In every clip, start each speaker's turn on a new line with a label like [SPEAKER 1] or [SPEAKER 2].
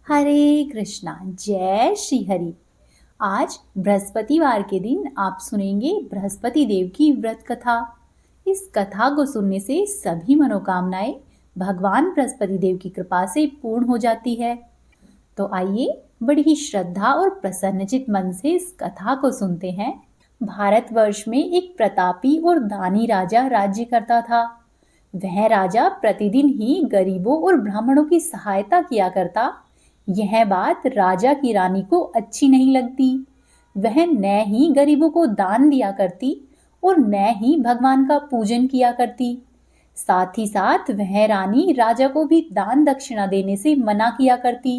[SPEAKER 1] हरे कृष्णा। जय श्री हरि। आज बृहस्पतिवार के दिन आप सुनेंगे बृहस्पति देव की व्रत कथा। इस कथा को सुनने से सभी मनोकामनाएं भगवान बृहस्पति देव की कृपा से पूर्ण हो जाती है। तो आइए बड़ी ही श्रद्धा और प्रसन्नचित मन से इस कथा को सुनते हैं। भारतवर्ष में एक प्रतापी और दानी राजा राज्य करता था। वह राजा प्रतिदिन ही गरीबों और ब्राह्मणों की सहायता किया करता। यह बात राजा की रानी को अच्छी नहीं लगती। वह न ही गरीबों को दान दिया करती और न ही भगवान का पूजन किया करती। साथ ही साथ वह रानी राजा को भी दान दक्षिणा देने से मना किया करती।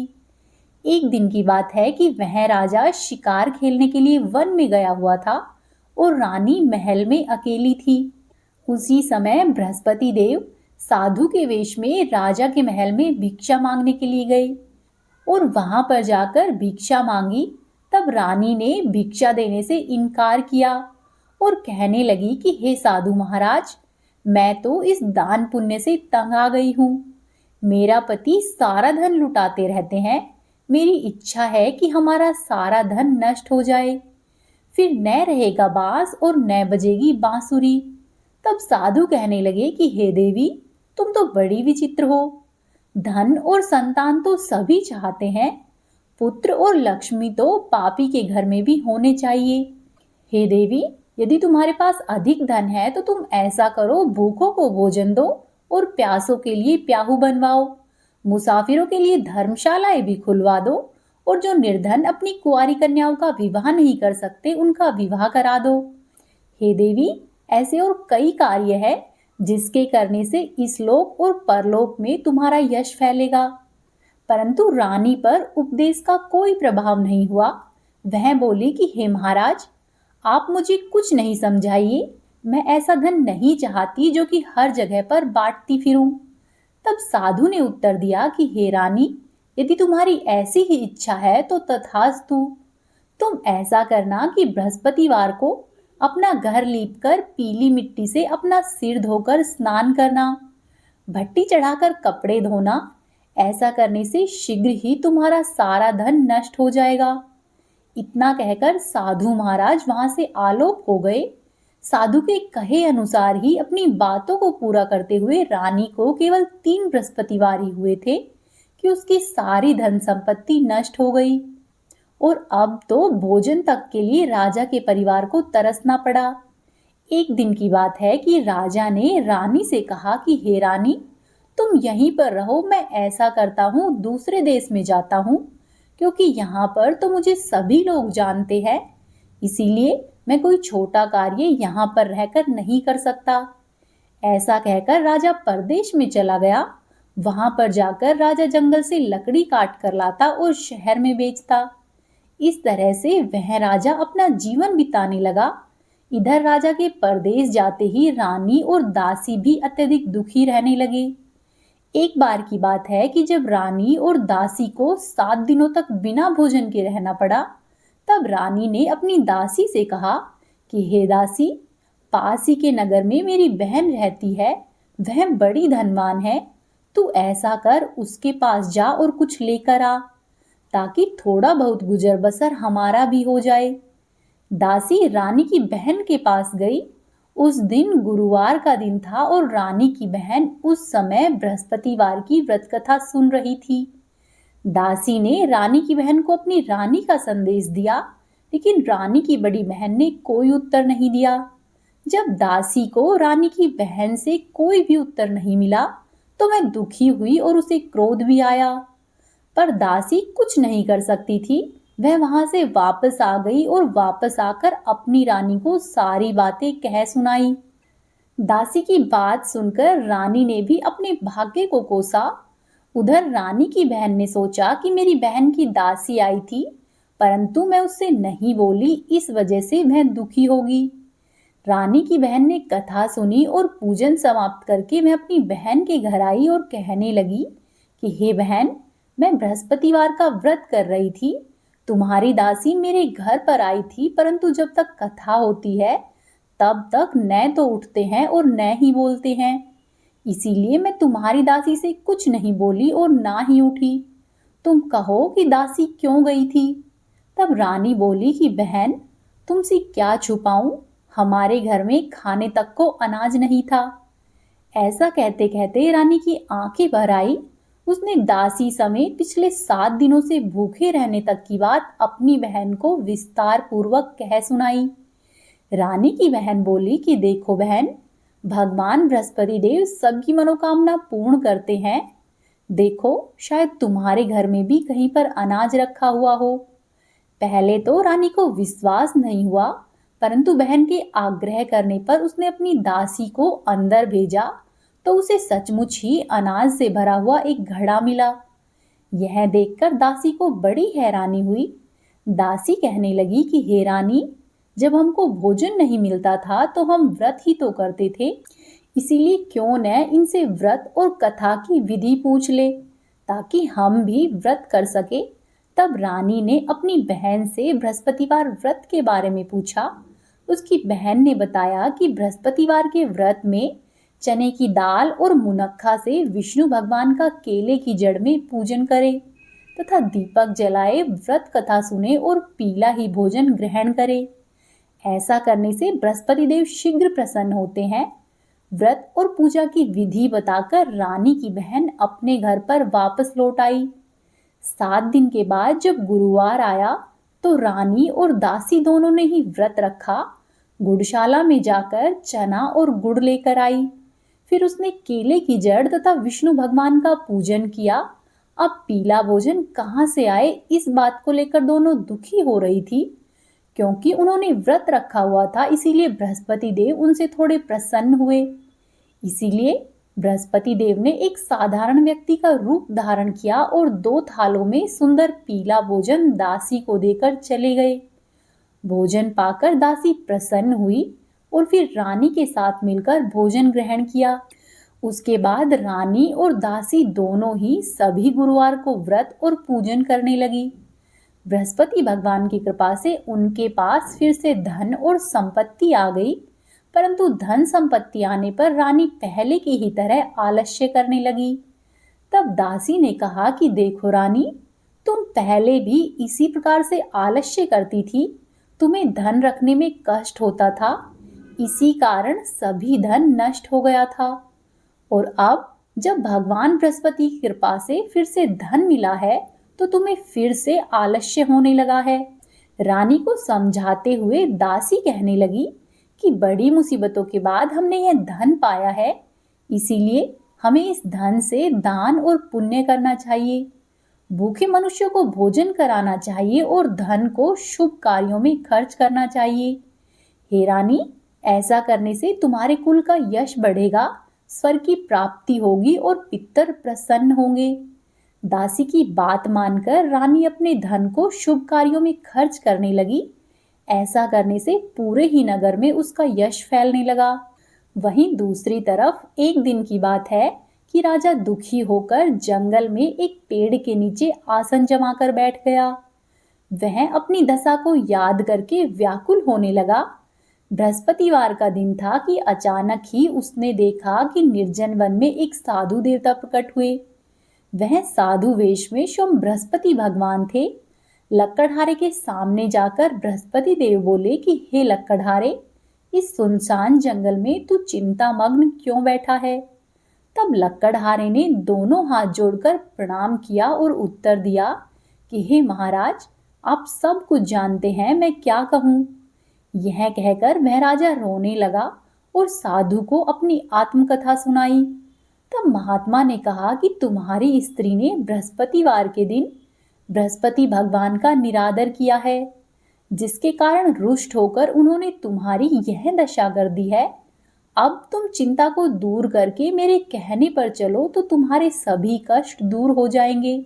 [SPEAKER 1] एक दिन की बात है कि वह राजा शिकार खेलने के लिए वन में गया हुआ था और रानी महल में अकेली थी। उसी समय बृहस्पति देव साधु के वेश में राजा के महल में भिक्षा मांगने के लिए गए और वहां पर जाकर भिक्षा मांगी। तब रानी ने भिक्षा देने से इनकार किया और कहने लगी कि हे साधु महाराज, मैं तो इस दान पुण्य से तंग आ गई हूँ। मेरा पति सारा धन लुटाते रहते हैं। मेरी इच्छा है कि हमारा सारा धन नष्ट हो जाए, फिर न रहेगा बांस और न बजेगी बांसुरी। तब साधु कहने लगे कि हे देवी, तुम तो बड़ी विचित्र हो। धन और संतान तो सभी चाहते हैं, पुत्र और लक्ष्मी तो पापी के घर में भी होने चाहिए। हे देवी, यदि तुम्हारे पास अधिक धन है तो तुम ऐसा करो, भूखों को भोजन दो और प्यासों के लिए प्याऊ बनवाओ। मुसाफिरों के लिए धर्मशालाएं भी खुलवा दो और जो निर्धन अपनी कुंवारी कन्याओं का विवाह नहीं कर सकते उनका विवाह करा दो। हे देवी, ऐसे और कई कार्य है जिसके करने से इस लोक और परलोक में तुम्हारा यश फैलेगा। परंतु रानी पर उपदेश का कोई प्रभाव नहीं हुआ। वह बोली कि हे महाराज, आप मुझे कुछ नहीं समझाइए। मैं ऐसा धन नहीं चाहती जो कि हर जगह पर बांटती फिरूं। तब साधु ने उत्तर दिया कि हे रानी, यदि तुम्हारी ऐसी ही इच्छा है तो तथास्तु। तुम ऐसा करना कि बृहस्पतिवार को अपना घर लीपकर पीली मिट्टी से अपना सिर धोकर स्नान करना, भट्टी चढ़ाकर कपड़े धोना। ऐसा करने से शीघ्र ही तुम्हारा सारा धन नष्ट हो जाएगा। इतना कहकर साधु महाराज वहां से आलोप हो गए। साधु के कहे अनुसार ही अपनी बातों को पूरा करते हुए रानी को केवल 3 बृहस्पतिवार ही हुए थे कि उसकी सारी धन संपत्ति नष्ट हो गई और अब तो भोजन तक के लिए राजा के परिवार को तरसना पड़ा। एक दिन की बात है कि राजा ने रानी से कहा कि हे रानी, तुम यहीं पर रहो, मैं ऐसा करता हूँ दूसरे देश में जाता हूँ, क्योंकि यहाँ पर तो मुझे सभी लोग जानते हैं। इसीलिए मैं कोई छोटा कार्य यहाँ पर रहकर नहीं कर सकता। ऐसा कहकर राजा परदेश में चला गया। वहां पर जाकर राजा जंगल से लकड़ी काट कर लाता और शहर में बेचता। इस तरह से वह राजा अपना जीवन बिताने लगा। इधर राजा के परदेश जाते ही रानी और दासी भी अत्यधिक दुखी रहने लगे। एक बार की बात है कि जब रानी और दासी को 7 दिनों तक बिना भोजन के रहना पड़ा, तब रानी ने अपनी दासी से कहा कि हे दासी, पास ही के नगर में मेरी बहन रहती है, वह बड़ी धनवान है। तू ऐसा कर, उसके पास जा और कुछ लेकर आ, ताकि थोड़ा बहुत गुजर बसर हमारा भी हो जाए। दासी रानी की बहन के पास गई। उस दिन गुरुवार का दिन था और रानी की बहन उस समय बृहस्पतिवार की व्रत कथा सुन रही थी। दासी ने रानी की बहन को अपनी रानी का संदेश दिया, लेकिन रानी की बड़ी बहन ने कोई उत्तर नहीं दिया। जब दासी को रानी की बहन से कोई भी उत्तर नहीं मिला तो वह दुखी हुई और उसे क्रोध भी आया, पर दासी कुछ नहीं कर सकती थी। वह वहां से वापस आ गई और वापस आकर अपनी रानी को सारी बातें कह सुनाई। दासी की बात सुनकर रानी ने भी अपने भाग्य को कोसा। उधर रानी की बहन ने सोचा कि मेरी बहन की दासी आई थी, परंतु मैं उससे नहीं बोली, इस वजह से वह दुखी होगी। रानी की बहन ने कथा सुनी और पूजन समाप्त करके वह अपनी बहन के घर आई और कहने लगी कि हे बहन, मैं बृहस्पतिवार का व्रत कर रही थी। तुम्हारी दासी मेरे घर पर आई थी, परंतु जब तक कथा होती है तब तक न तो उठते हैं और न ही बोलते हैं। इसीलिए मैं तुम्हारी दासी से कुछ नहीं बोली और ना ही उठी। तुम कहो कि दासी क्यों गई थी। तब रानी बोली कि बहन, तुमसे क्या छुपाऊं, हमारे घर में खाने तक को अनाज नहीं था। ऐसा कहते कहते रानी की आंखें भर आई। उसने दासी समेत पिछले 7 दिनों से भूखे रहने तक की बात अपनी बहन को विस्तार पूर्वक कह सुनाई। रानी की बहन बोली कि देखो बहन, भगवान बृहस्पति देव सबकी मनोकामना पूर्ण करते हैं। देखो, शायद तुम्हारे घर में भी कहीं पर अनाज रखा हुआ हो। पहले तो रानी को विश्वास नहीं हुआ, परंतु बहन के आग्रह करने पर उसने अपनी दासी को अंदर भेजा तो उसे सचमुच ही अनाज से भरा हुआ एक घड़ा मिला। यह देखकर दासी को बड़ी हैरानी हुई। दासी कहने लगी कि हे रानी, जब हमको भोजन नहीं मिलता था तो हम व्रत ही तो करते थे, इसीलिए क्यों न इनसे व्रत और कथा की विधि पूछ ले, ताकि हम भी व्रत कर सके। तब रानी ने अपनी बहन से बृहस्पतिवार व्रत के बारे में पूछा। उसकी बहन ने बताया कि बृहस्पतिवार के व्रत में चने की दाल और मुनक्खा से विष्णु भगवान का केले की जड़ में पूजन करे तथा दीपक जलाए, व्रत कथा सुने और पीला ही भोजन ग्रहण करे। ऐसा करने से बृहस्पति देव शीघ्र प्रसन्न होते हैं। व्रत और पूजा की विधि बताकर रानी की बहन अपने घर पर वापस लौट आई। 7 दिन के बाद जब गुरुवार आया तो रानी और दासी दोनों ने ही व्रत रखा। गुड़शाला में जाकर चना और गुड़ लेकर आई। फिर उसने केले की जड़ तथा विष्णु भगवान का पूजन किया। अब पीला भोजन कहाँ से आए, इस बात को लेकर दोनों दुखी हो रही थी। क्योंकि उन्होंने व्रत रखा हुआ था, इसीलिए बृहस्पति देव उनसे थोड़े प्रसन्न हुए। इसीलिए बृहस्पति देव ने एक साधारण व्यक्ति का रूप धारण किया और 2 थालों में सुंदर पीला भोजन दासी को देकर चले गए। भोजन पाकर दासी प्रसन्न हुई और फिर रानी के साथ मिलकर भोजन ग्रहण किया। उसके बाद रानी और दासी दोनों ही सभी गुरुवार को व्रत और पूजन करने लगी। बृहस्पति भगवान की कृपा से उनके पास फिर से धन और संपत्ति आ गई, परंतु धन संपत्ति आने पर रानी पहले की ही तरह आलस्य करने लगी। तब दासी ने कहा कि देखो रानी, तुम पहले भी इसी प्रकार से आलस्य करती थी, तुम्हें धन रखने में कष्ट होता था, इसी कारण सभी धन नष्ट हो गया था। और अब जब भगवान बृहस्पति की कृपा से फिर से धन मिला है तो तुम्हें फिर से आलस्य होने लगा है। रानी को समझाते हुए दासी कहने लगी कि बड़ी मुसीबतों के बाद हमने यह धन पाया है, इसीलिए हमें इस धन से दान और पुण्य करना चाहिए। भूखे मनुष्यों को भोजन कराना चाहिए और धन को शुभ कार्यों में खर्च करना चाहिए। हे रानी, ऐसा करने से तुम्हारे कुल का यश बढ़ेगा, स्वर्ग की प्राप्ति होगी और पितर प्रसन्न होंगे। दासी की बात मानकर रानी अपने धन को शुभ कार्यों में खर्च करने लगी। ऐसा करने से पूरे ही नगर में उसका यश फैलने लगा। वहीं दूसरी तरफ एक दिन की बात है कि राजा दुखी होकर जंगल में एक पेड़ के नीचे आसन जमाकर बैठ गया। वह अपनी दशा को याद करके व्याकुल होने लगा। बृहस्पतिवार का दिन था कि अचानक ही उसने देखा कि निर्जन वन में एक साधु देवता प्रकट हुए। वह साधु वेश में स्वयं बृहस्पति भगवान थे। लक्कड़हारे के सामने जाकर बृहस्पति देव बोले कि हे लक्कड़हारे, इस सुनसान जंगल में तू चिंतामग्न क्यों बैठा है। तब लक्कड़हारे ने दोनों हाथ जोड़कर प्रणाम किया और उत्तर दिया कि हे महाराज, आप सब कुछ जानते हैं, मैं क्या कहूँ। यह कहकर वह राजा रोने लगा और साधु को अपनी आत्मकथा सुनाई। तब महात्मा ने कहा कि तुम्हारी स्त्री ने बृहस्पतिवार के दिन बृहस्पति भगवान का निरादर किया है, जिसके कारण रुष्ट होकर उन्होंने तुम्हारी यह दशा कर दी है। अब तुम चिंता को दूर करके मेरे कहने पर चलो तो तुम्हारे सभी कष्ट दूर हो जाएंगे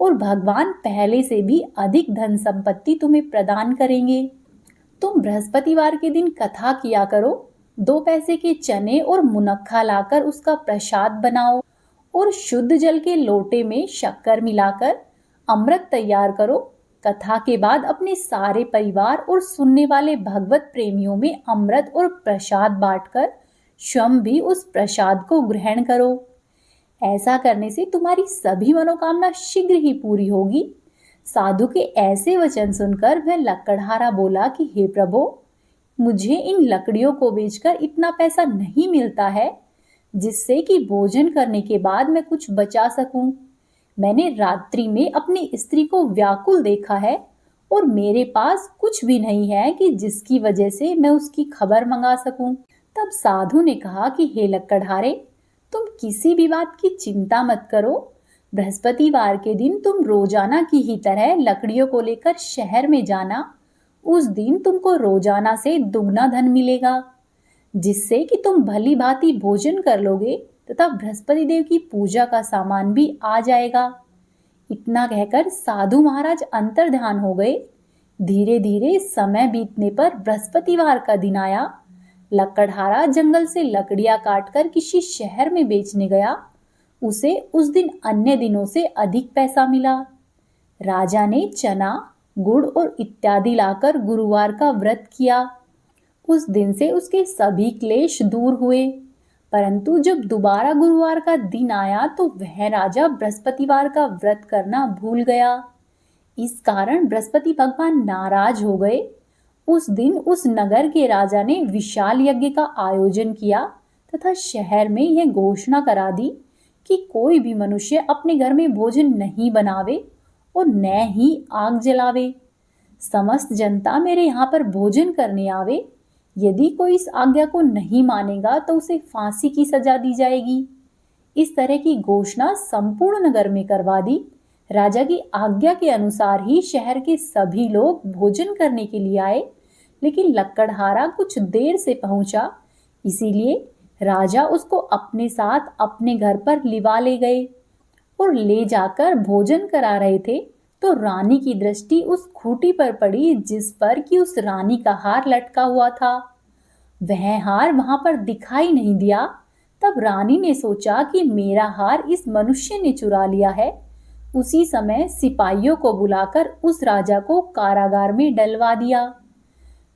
[SPEAKER 1] और भगवान पहले से भी अधिक धन संपत्ति तुम्हें प्रदान करेंगे। तुम बृहस्पतिवार के दिन कथा किया करो, 2 पैसे के चने और मुनक्खा लाकर उसका प्रसाद बनाओ और शुद्ध जल के लोटे में शक्कर मिलाकर अमृत तैयार करो। कथा के बाद अपने सारे परिवार और सुनने वाले भगवत प्रेमियों में अमृत और प्रसाद बांटकर स्वयं भी उस प्रसाद को ग्रहण करो। ऐसा करने से तुम्हारी सभी मनोकामना शीघ्र ही पूरी होगी। साधु के ऐसे वचन सुनकर वह लकड़हारा बोला कि हे प्रभु, मुझे इन लकड़ियों को बेचकर इतना पैसा नहीं मिलता है जिससे कि भोजन करने के बाद मैं कुछ बचा सकूं। मैंने रात्रि में अपनी स्त्री को व्याकुल देखा है और मेरे पास कुछ भी नहीं है कि जिसकी वजह से मैं उसकी खबर मंगा सकूं। तब साधु ने कहा कि हे लकड़हारे, तुम किसी भी बात की चिंता मत करो। बृहस्पतिवार के दिन तुम रोजाना की ही तरह लकड़ियों को लेकर शहर में जाना। उस दिन तुमको रोजाना से दुगना धन मिलेगा, जिससे कि तुम भली भांति भोजन कर लोगे तथा बृहस्पति देव की पूजा का सामान भी आ जाएगा। इतना कहकर साधु महाराज अंतर्ध्यान हो गए। धीरे धीरे समय बीतने पर बृहस्पतिवार का दिन आया। लकड़हारा जंगल से लकड़ियां काटकर किसी शहर में बेचने गया। उसे उस दिन अन्य दिनों से अधिक पैसा मिला। राजा ने चना, गुड़ और इत्यादि लाकर गुरुवार का व्रत किया। उस दिन से उसके सभी क्लेश दूर हुए। परंतु जब दोबारा गुरुवार का दिन आया तो वह राजा बृहस्पतिवार का व्रत करना भूल गया। इस कारण बृहस्पति भगवान नाराज हो गए। उस दिन उस नगर के राजा ने विशाल यज्ञ का आयोजन किया तथा शहर में यह घोषणा करा दी कि कोई भी मनुष्य अपने घर में भोजन नहीं बनावे और न ही आग जलावे। समस्त जनता मेरे यहाँ पर भोजन करने आवे। यदि कोई इस आज्ञा को नहीं मानेगा तो उसे फांसी की सजा दी जाएगी। इस तरह की घोषणा संपूर्ण नगर में करवा दी। राजा की आज्ञा के अनुसार ही शहर के सभी लोग भोजन करने के लिए आए, लेकिन लकड़हारा कुछ देर से पहुंचा, इसीलिए राजा उसको अपने साथ अपने घर पर लिवा ले गए और ले जाकर भोजन करा रहे थे तो रानी की दृष्टि उस खूंटी पर पड़ी जिस पर कि उस रानी का हार लटका हुआ था। वह हार वहां पर दिखाई नहीं दिया। तब रानी ने सोचा कि मेरा हार इस मनुष्य ने चुरा लिया है। उसी समय सिपाहियों को बुलाकर उस राजा को कारागार में डलवा दिया।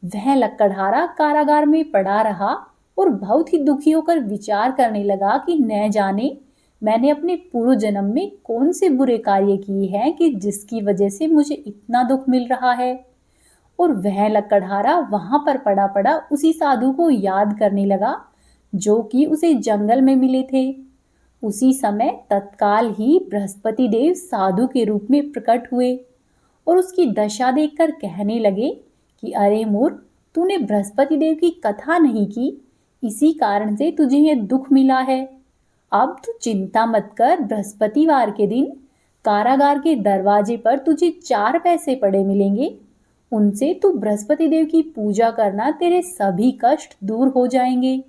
[SPEAKER 1] वह लकड़हारा कारागार में पड़ा रहा और बहुत ही दुखी होकर विचार करने लगा कि न जाने मैंने अपने पूर्व जन्म में कौन से बुरे कार्य किए हैं कि जिसकी वजह से मुझे इतना दुख मिल रहा है। और वह लकड़हारा वहां पर पड़ा पड़ा उसी साधु को याद करने लगा जो कि उसे जंगल में मिले थे। उसी समय तत्काल ही बृहस्पति देव साधु के रूप में प्रकट हुए और उसकी दशा देखकर कहने लगे कि अरे मूर्ख, तूने बृहस्पति देव की कथा नहीं की, इसी कारण से तुझे यह दुख मिला है। अब तू चिंता मत कर। बृहस्पतिवार के दिन कारागार के दरवाजे पर तुझे 4 पैसे पड़े मिलेंगे। उनसे तू बृहस्पति देव की पूजा करना, तेरे सभी कष्ट दूर हो जाएंगे।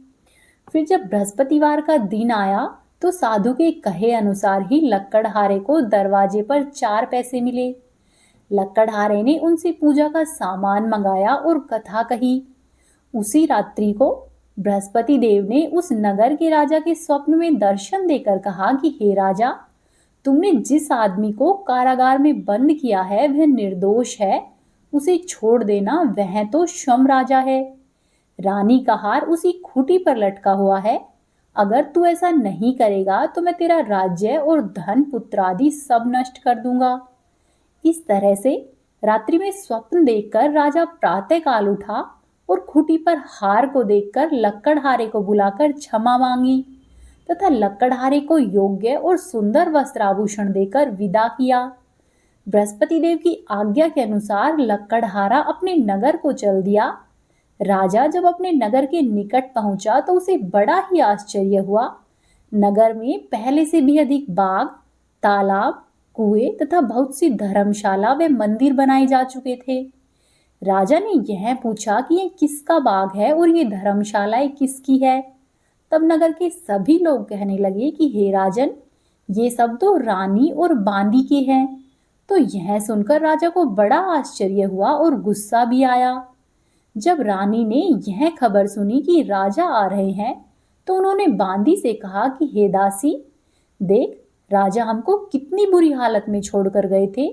[SPEAKER 1] फिर जब बृहस्पतिवार का दिन आया तो साधु के कहे अनुसार ही लकड़हारे को दरवाजे पर 4 पैसे मिले। लकड़हारे ने उनसे पूजा का सामान मंगाया और कथा कही। उसी रात्रि को बृहस्पति देव ने उस नगर के राजा के स्वप्न में दर्शन देकर कहा कि हे राजा, तुमने जिस आदमी को कारागार में बंद किया है वह निर्दोष है, उसे छोड़ देना, वह तो स्वयं राजा है। रानी का हार उसी खूंटी पर लटका हुआ है। अगर तू ऐसा नहीं करेगा तो मैं तेरा राज्य और धन पुत्र आदि सब नष्ट कर दूंगा। इस तरह से रात्रि में स्वप्न देखकर राजा प्रातःकाल उठा और खूंटी पर हार को देखकर लकड़हारे को बुलाकर क्षमा मांगी तथा लकड़हारे को योग्य और सुंदर वस्त्राभूषण देकर विदा किया। बृहस्पति देव की आज्ञा के अनुसार लकड़हारा अपने नगर को चल दिया। राजा जब अपने नगर के निकट पहुंचा तो उसे बड़ा ही आश्चर्य हुआ। नगर में पहले से भी अधिक बाग, तालाब, कुएं तथा बहुत सी धर्मशाला व मंदिर बनाए जा चुके थे। राजा ने यह पूछा कि यह किसका बाग है और ये धर्मशालाएं किसकी है। तब नगर के सभी लोग कहने लगे कि हे राजन, ये सब तो रानी और बांदी के हैं। तो यह सुनकर राजा को बड़ा आश्चर्य हुआ और गुस्सा भी आया। जब रानी ने यह खबर सुनी कि राजा आ रहे हैं तो उन्होंने बांदी से कहा कि हे दासी, देख, राजा हमको कितनी बुरी हालत में छोड़कर गए थे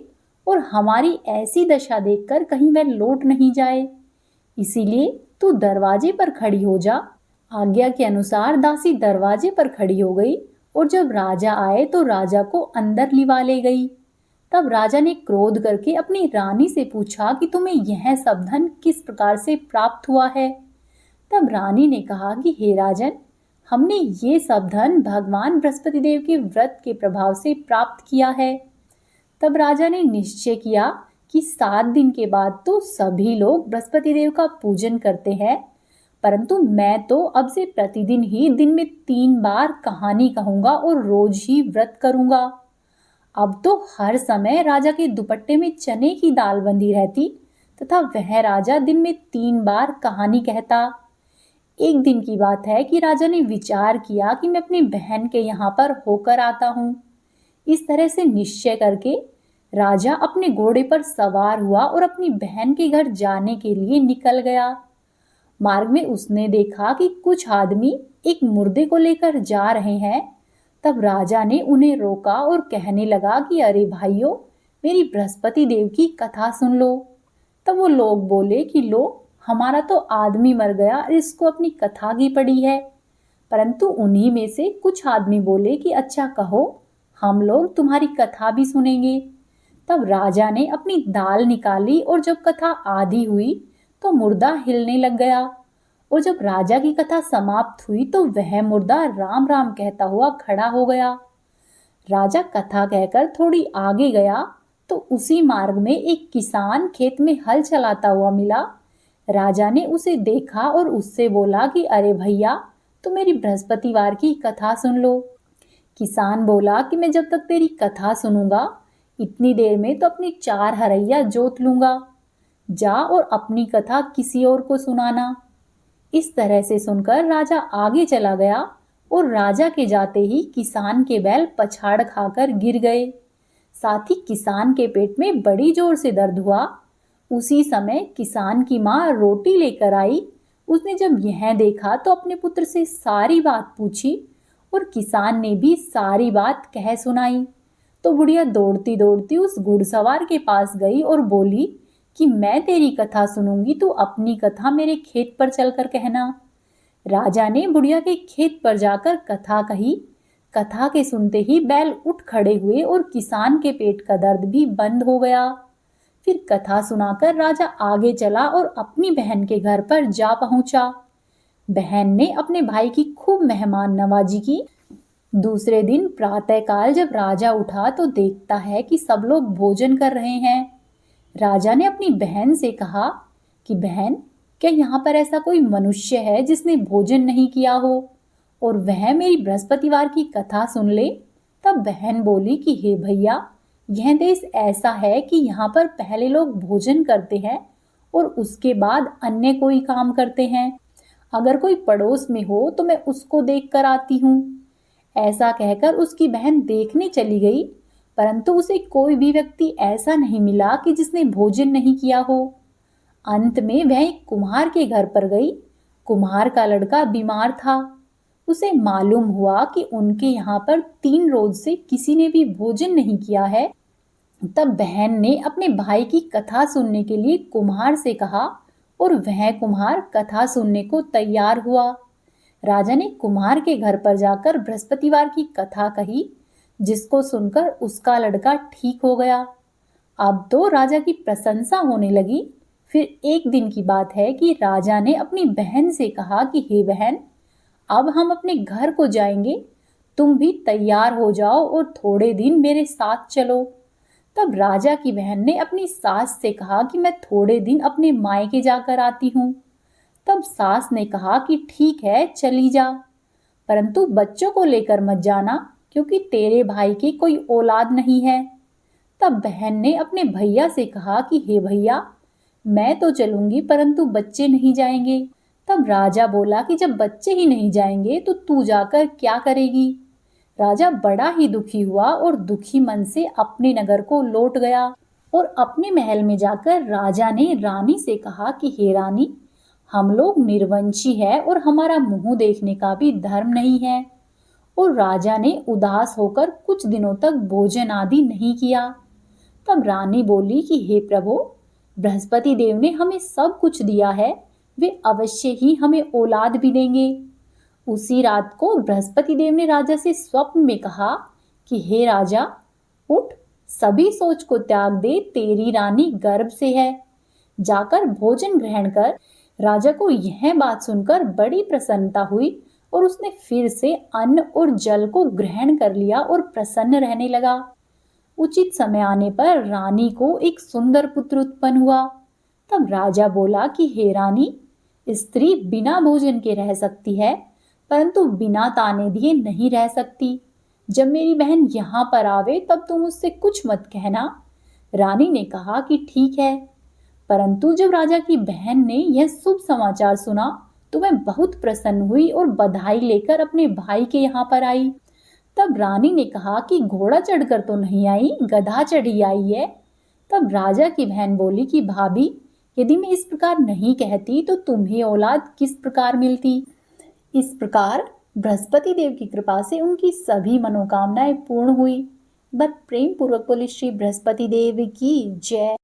[SPEAKER 1] और हमारी ऐसी दशा देखकर कहीं वह लौट नहीं जाए, इसीलिए तू दरवाजे पर खड़ी हो जा। आज्ञा के अनुसार दासी दरवाजे पर खड़ी हो गई और जब राजा आए तो राजा को अंदर लिवा ले गई। तब राजा ने क्रोध करके अपनी रानी से पूछा कि तुम्हें यह सब धन किस प्रकार से प्राप्त हुआ है। तब रानी ने कहा कि हे राजन, हमने ये सब धन भगवान बृहस्पति देव के व्रत के प्रभाव से प्राप्त किया है। तब राजा ने निश्चय किया कि 7 दिन के बाद तो सभी लोग बृहस्पति देव का पूजन करते हैं, परंतु मैं तो अब से प्रतिदिन ही दिन में 3 बार कहानी कहूंगा और रोज ही व्रत करूंगा। अब तो हर समय राजा के दुपट्टे में चने की दाल बंधी रहती तथा वह राजा दिन में 3 बार कहानी कहता। एक दिन की बात है कि राजा ने विचार किया कि मैं अपनी बहन के यहाँ पर होकर आता हूँ। इस तरह से निश्चय करके राजा अपने घोड़े पर सवार हुआ और अपनी बहन के घर जाने के लिए निकल गया। मार्ग में उसने देखा कि कुछ आदमी एक मुर्दे को लेकर जा रहे हैं। तब राजा ने उन्हें रोका और कहने लगा कि अरे भाइयों, मेरी बृहस्पति देव की कथा सुन लो। तब वो लोग बोले कि लो, हमारा तो आदमी मर गया और इसको अपनी कथा की पड़ी है। परंतु उन्हीं में से कुछ आदमी बोले कि अच्छा कहो, हम लोग तुम्हारी कथा भी सुनेंगे। तब राजा ने अपनी दाल निकाली और जब कथा आधी हुई तो मुर्दा हिलने लग गया। और जब राजा की कथा समाप्त हुई तो वह मुर्दा राम राम कहता हुआ खड़ा हो गया। राजा कथा कहकर थोड़ी आगे गया तो उसी मार्ग में एक किसान खेत में हल चलाता हुआ मिला। राजा ने उसे देखा और उससे बोला कि अरे भैया, तुम मेरी बृहस्पतिवार की कथा सुन लो। किसान बोला कि मैं जब तक तेरी कथा सुनूंगा इतनी देर में तो अपनी 4 हरैया जोत लूंगा। जा और अपनी कथा किसी और को सुनाना। इस तरह से सुनकर राजा आगे चला गया और राजा के जाते ही किसान के बैल पछाड़ खाकर गिर गए। साथ ही किसान के पेट में बड़ी जोर से दर्द हुआ। उसी समय किसान की माँ रोटी लेकर आई। उसने जब यह देखा तो अपने पुत्र से सारी बात पूछी और किसान ने भी सारी बात कह सुनाई। तो बुढ़िया दौड़ती दौड़ती उस घुड़सवार के पास गई और बोली कि मैं तेरी कथा सुनूंगी, तो अपनी कथा मेरे खेत पर चलकर कहना। राजा ने बुढ़िया के खेत पर जाकर कथा कही। कथा के सुनते ही बैल उठ खड़े हुए और किसान के पेट का दर्द भी बंद हो गया। फिर कथा सुनाकर राजा आगे चला और अपनी बहन के घर पर जा पहुंचा। बहन ने अपने भाई की खूब मेहमान नवाजी की। दूसरे दिन प्रातःकाल जब राजा उठा तो देखता है कि सब लोग भोजन कर रहे हैं। राजा ने अपनी बहन से कहा कि बहन, क्या यहाँ पर ऐसा कोई मनुष्य है जिसने भोजन नहीं किया हो और वह मेरी बृहस्पतिवार की कथा सुन ले। तब बहन बोली कि हे भैया, यह देश ऐसा है कि यहाँ पर पहले लोग भोजन करते हैं और उसके बाद अन्य कोई काम करते हैं। अगर कोई पड़ोस में हो तो मैं उसको देख कर आती हूँ। ऐसा कहकर उसकी बहन देखने चली गई, परंतु उसे कोई भी व्यक्ति ऐसा नहीं मिला कि जिसने भोजन नहीं किया हो। अंत में वह एक कुम्हार के घर पर गई। कुम्हार का लड़का बीमार था। उसे मालूम हुआ कि उनके यहाँ पर 3 रोज से किसी ने भी भोजन नहीं किया है। तब बहन ने अपने भाई की कथा सुनने के लिए कुम्हार से कहा और वह कुम्हार कथा सुनने को तैयार हुआ। राजा ने कुम्हार के घर पर जाकर बृहस्पतिवार की कथा कही, जिसको सुनकर उसका लड़का ठीक हो गया। अब तो राजा की प्रशंसा होने लगी। फिर एक दिन की बात है कि राजा ने अपनी बहन से कहा कि हे बहन, अब हम अपने घर को जाएंगे, तुम भी तैयार हो जाओ और थोड़े दिन मेरे साथ चलो। तब राजा की बहन ने अपनी सास से कहा कि मैं थोड़े दिन अपने मायके जाकर आती हूँ। तब सास ने कहा कि ठीक है, चली जा, परंतु बच्चों को लेकर मत जाना, क्योंकि तेरे भाई की कोई औलाद नहीं है। तब बहन ने अपने भैया से कहा कि हे भैया, मैं तो चलूंगी परंतु बच्चे नहीं जाएंगे। तब राजा बोला कि जब बच्चे ही नहीं जाएंगे तो तू जाकर क्या करेगी। राजा बड़ा ही दुखी हुआ और दुखी मन से अपने नगर को लौट गया और अपने महल में जाकर राजा ने रानी से कहा कि हे रानी, हम लोग निर्वंशी है और हमारा मुंह देखने का भी धर्म नहीं है। और राजा ने उदास होकर कुछ दिनों तक भोजन आदि नहीं किया। तब रानी बोली कि हे प्रभु, बृहस्पति देव ने हमें सब कुछ दिया है, वे अवश्य ही हमें औलाद भी देंगे। उसी रात को बृहस्पति देव ने राजा से स्वप्न में कहा कि हे राजा, उठ, सभी सोच को त्याग दे, तेरी रानी गर्भ से है। जाकर भोजन ग्रहण कर। राजा को यह बात सुनकर बड़ी प्रसन्नता हुई और उसने फिर से अन्न और जल को ग्रहण कर लिया और प्रसन्न रहने लगा। उचित समय आने पर रानी को एक सुंदर पुत्र उत्पन्न हुआ। तब राजा बोला कि हे रानी, स्त्री बिना भोजन के रह सकती है, परंतु बिना ताने दिए नहीं रह सकती। जब मेरी बहन यहाँ पर आवे तब तुम उससे कुछ मत कहना। रानी ने कहा कि ठीक है। परंतु जब राजा की बहन ने यह शुभ समाचार सुना तो वह बहुत प्रसन्न हुई और बधाई लेकर अपने भाई के यहाँ पर आई। तब रानी ने कहा कि घोड़ा चढ़कर तो नहीं आई, गधा चढ़ी आई है। तब राजा की बहन बोली कि भाभी, यदि मैं इस प्रकार नहीं कहती तो तुम्हें औलाद किस प्रकार मिलती। इस प्रकार बृहस्पति देव की कृपा से उनकी सभी मनोकामनाएं पूर्ण हुई। बस प्रेम पूर्वक बोले श्री बृहस्पति देव की जय।